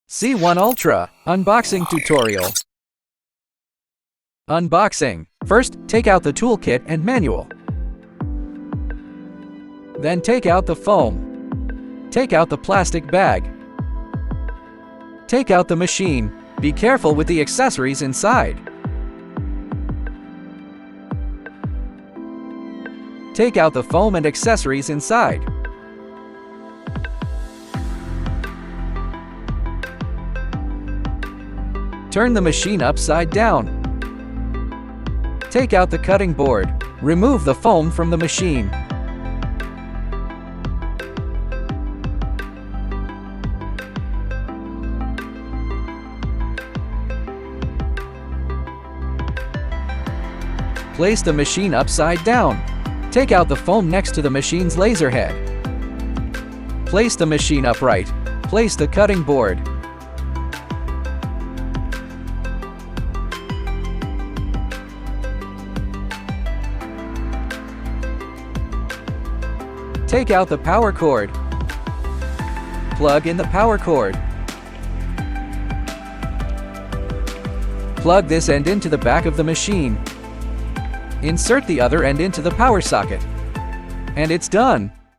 C1 Ultra Unboxing Tutorial. Unboxing. First, take out the toolkit and manual. Then take out the foam. Take out the plastic bag. Take out the machine. Be careful with the accessories inside. Take out the foam and accessories inside. Turn the machine upside down. Take out the cutting board. Remove the foam from the machine. Place the machine upside down. Take out the foam next to the machine's laser head. Place the machine upright. Place the cutting board. Take out the power cord. Plug in the power cord. Plug this end into the back of the machine. Insert the other end into the power socket. And it's done!